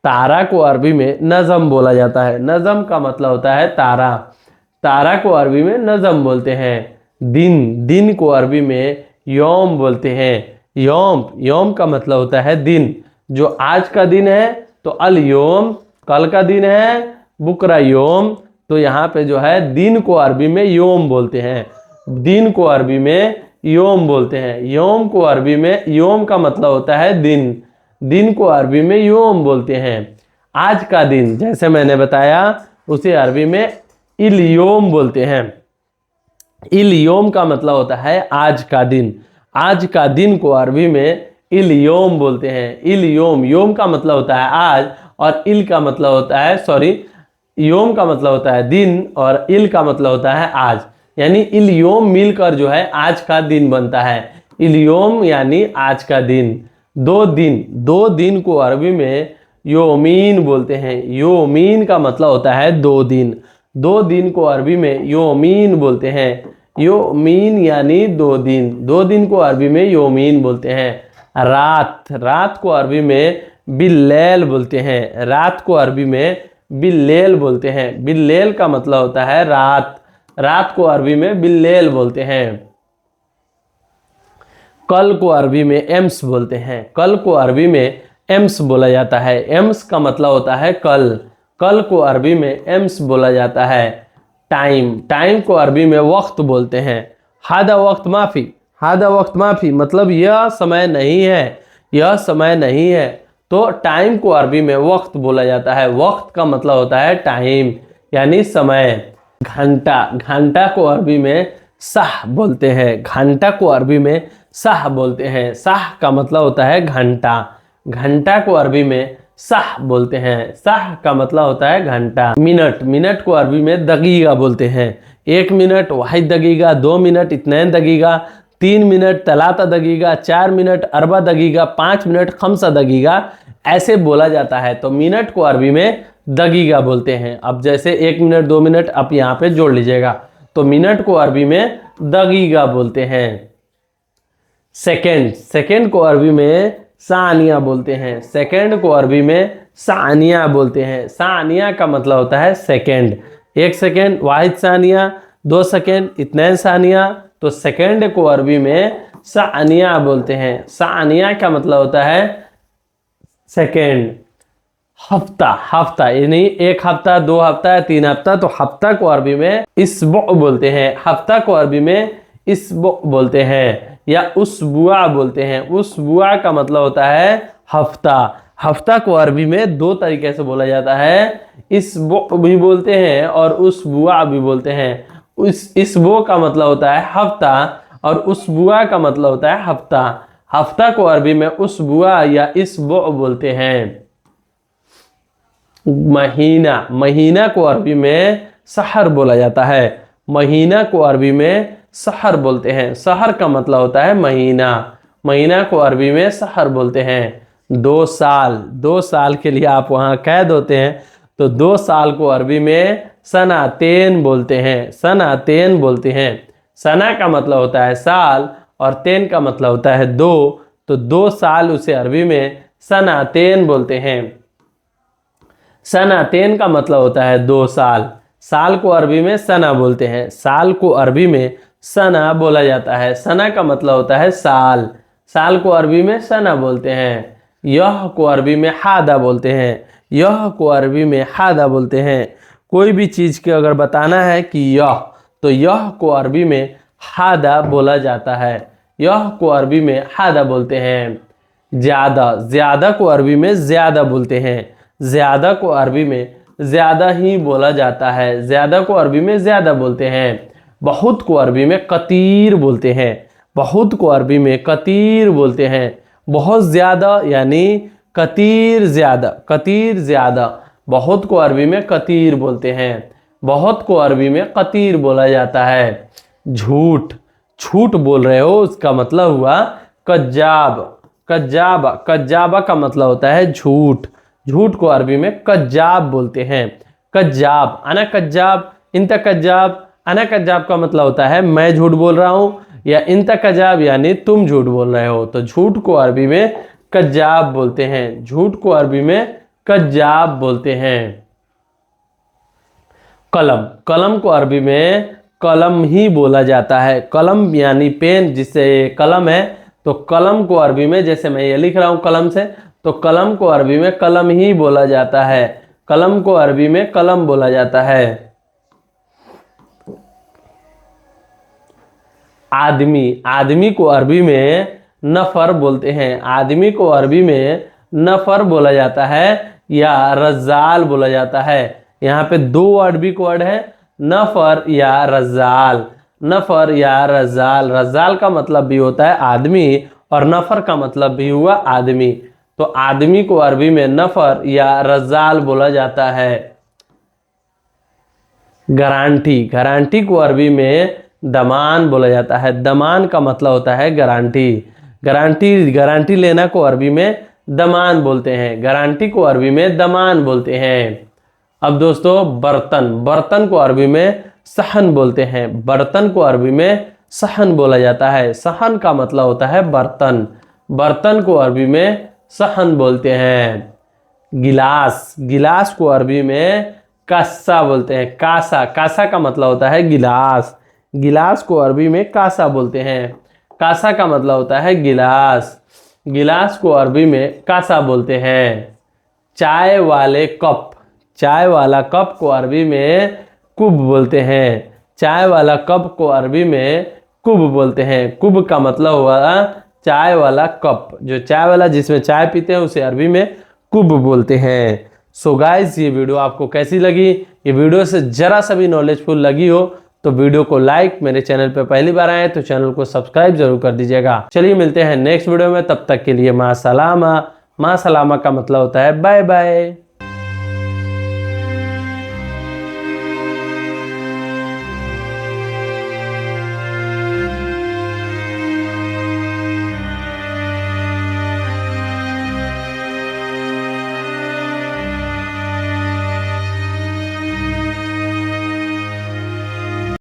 तारा को अरबी में नज़म बोला जाता है। नज़म का मतलब होता है तारा। तारा को अरबी में नज़म बोलते हैं। दिन, दिन को अरबी में यौम बोलते हैं। यौम, यौम का मतलब होता है दिन। जो आज का दिन है तो अल यौम, कल का दिन है बुकरा यौम। तो यहाँ पे जो है दिन को अरबी में यौम बोलते हैं। दिन को अरबी में यौम बोलते हैं। यौम को अरबी में, यौम का मतलब होता है दिन। दिन को अरबी में यौम बोलते हैं। आज का दिन जैसे मैंने बताया उसे अरबी में इल यौम बोलते हैं। इल यौम का मतलब होता है आज का दिन। आज का दिन को अरबी में इल यौम बोलते हैं। इल यौम, यौम का मतलब होता है आज और इल का मतलब होता है, सॉरी, यौम का मतलब होता है दिन और इल का मतलब होता है आज। यानी इल यौम मिलकर जो है आज का दिन बनता है। इल यौम यानी आज का दिन। दो दिन, दो दिन को अरबी में योमीन बोलते हैं। योमीन का मतलब होता है दो दिन। दो दिन को अरबी में योमीन बोलते हैं। योमीन यानी दो दिन। दो दिन को अरबी में योमीन बोलते हैं। रात, रात को अरबी में बिल्लैल बोलते हैं। रात को अरबी में बिल्लैल बोलते हैं। बिल्लैल का मतलब होता है रात। रात को अरबी में बिल्लैल बोलते हैं। कल को अरबी में एम्स बोलते हैं। कल को अरबी में एम्स बोला जाता है। एम्स का मतलब होता है कल। कल को अरबी में एम्स बोला जाता है। टाइम, टाइम को अरबी में वक्त बोलते हैं। हादा वक्त माफ़ी, हादा वक्त माफ़ी मतलब यह समय नहीं है, यह समय नहीं है। तो टाइम को अरबी में वक्त बोला जाता है। वक्त का मतलब होता है टाइम यानी समय। घंटा, घंटा को अरबी में साह बोलते हैं। घंटा को अरबी में साह बोलते हैं। साह का मतलब होता है घंटा। घंटा को अरबी में साह बोलते हैं। साह का मतलब होता है घंटा। मिनट, मिनट को अरबी में दगीगा बोलते हैं। एक मिनट वाहिद दगीगा, दो मिनट इतनैन दगीगा, तीन मिनट तलाता दगीगा, चार मिनट अरबा दगीगा, पाँच मिनट खमसा दगीगा, ऐसे बोला जाता है। तो मिनट को अरबी में दगीगा बोलते हैं। अब जैसे एक मिनट, दो मिनट आप यहाँ पे जोड़ लीजिएगा। तो मिनट को अरबी में दगीगा बोलते हैं। सेकंड, सेकंड को अरबी में सानिया बोलते हैं। सेकंड को अरबी में सानिया बोलते हैं। सानिया का मतलब होता है सेकंड। एक सेकंड वाहिद सानिया, दो सेकंड इतने सानिया। तो सेकंड को अरबी में सानिया बोलते हैं। सानिया का मतलब होता है सेकंड। हफ्ता, हफ्ता यानी एक हफ्ता, दो हफ्ता, तीन हफ्ता। तो हफ्ता को अरबी में इसबुअ बोलते हैं। हफ्ता को अरबी में इसबुअ बोलते हैं या उसबुआ बोलते हैं। उसबुआ का मतलब होता है हफ्ता। हफ्ता को अरबी में दो तरीके से बोला जाता है। इसबुअ भी बोलते हैं और उसबुआ भी बोलते हैं। इसबो का मतलब होता है हफ्ता और उसबुआ का मतलब होता है हफ्ता। हफ्ता को अरबी में उसबुआ या इसबुअ बोलते हैं। महीना, महीना को अरबी में सहर बोला जाता है। महीना को अरबी में सहर बोलते हैं। सहर का मतलब होता है महीना। महीना को अरबी में सहर बोलते हैं। दो साल, दो साल के लिए आप वहाँ कैद होते हैं। तो दो साल को अरबी में सनातेन बोलते हैं। सनातेन बोलते हैं। सना का मतलब होता है साल और तेन का मतलब होता है दो। तो दो साल उसे अरबी में सनातेन बोलते हैं। सनातेन का मतलब होता है दो साल। साल को अरबी में सना बोलते हैं। साल को अरबी में सना बोला जाता है। सना का मतलब होता है साल। साल को अरबी में सना बोलते हैं। यह को अरबी में हादा बोलते हैं। यह को अरबी में हादा बोलते हैं। कोई भी चीज़ के अगर बताना है कि यह, तो यह को अरबी में हादा बोला जाता है। यह को अरबी में हादा बोलते हैं। ज़्यादा, ज़्यादा को अरबी में ज़्यादा बोलते हैं। ज़्यादा को अरबी में ज़्यादा ही बोला जाता है। ज़्यादा को अरबी में ज़्यादा बोलते हैं। बहुत को अरबी में कतीर बोलते हैं। बहुत को अरबी में कतीर बोलते हैं। बहुत ज़्यादा यानी कतीर ज़्यादा, कतीर ज़्यादा। बहुत को अरबी में कतीर बोलते हैं। बहुत को अरबी में कतीर बोला जाता है। झूठ, झूठ बोल रहे हो उसका मतलब हुआ कज्जाब। कज्जाब, कज्जाबा का मतलब होता है झूठ। झूठ को अरबी में कज्जाब बोलते हैं। कज्जाब, अना कज्जाब, इंता कज्जाब। अना कज्जाब का मतलब होता है मैं झूठ बोल रहा हूँ या इंता कज्जाब यानी तुम झूठ बोल रहे हो। तो झूठ को अरबी में कज्जाब बोलते हैं। झूठ को अरबी में कज्जाब बोलते हैं। कलम, कलम को अरबी में कलम ही बोला जाता है। कलम यानी पेन, जिससे कलम है, तो कलम को अरबी में, जैसे मैं ये लिख रहा हूं कलम से, तो कलम को अरबी में कलम ही बोला जाता है। कलम को अरबी में कलम बोला जाता है। आदमी, आदमी को अरबी में नफर बोलते हैं। आदमी को अरबी में नफर बोला जाता है या रज्जाल बोला जाता है। यहाँ पे दो अरबी वर्ड है, नफर या रज्जाल। नफर या रज्जाल, रज्जाल का मतलब भी होता है आदमी और नफर का मतलब भी हुआ आदमी। तो आदमी को अरबी में नफर या रज्जाल बोला जाता है। गारंटी, गारंटी को अरबी में दमान बोला जाता है। दमान का मतलब होता है गारंटी। गारंटी, गारंटी लेना को अरबी में दमान बोलते हैं। गारंटी को अरबी में दमान बोलते हैं। अब दोस्तों बर्तन, बर्तन को अरबी में सहन बोलते हैं। बर्तन को अरबी में सहन बोला जाता है। सहन का मतलब होता है बर्तन। बर्तन को अरबी में सहन बोलते हैं। गिलास, गिलास को अरबी में कासा बोलते हैं। कासा, कासा का मतलब होता है गिलास। गिलास को अरबी में कासा बोलते हैं। कासा का मतलब होता है गिलास। गिलास को अरबी में कासा बोलते हैं। चाय वाले कप, चाय वाला कप को अरबी में कुब बोलते हैं। चाय वाला कप को अरबी में कुब बोलते हैं। कुब का मतलब हुआ चाय वाला कप, जो चाय वाला जिसमें चाय पीते हैं उसे अरबी में कुब बोलते हैं। सो गाइस, ये वीडियो आपको कैसी लगी? ये वीडियो से जरा सा भी नॉलेजफुल लगी हो तो वीडियो को लाइक, मेरे चैनल पे पहली बार आए तो चैनल को सब्सक्राइब जरूर कर दीजिएगा। चलिए मिलते हैं नेक्स्ट वीडियो में, तब तक के लिए माँ सलामा। माँ सलामा का मतलब होता है बाय बाय।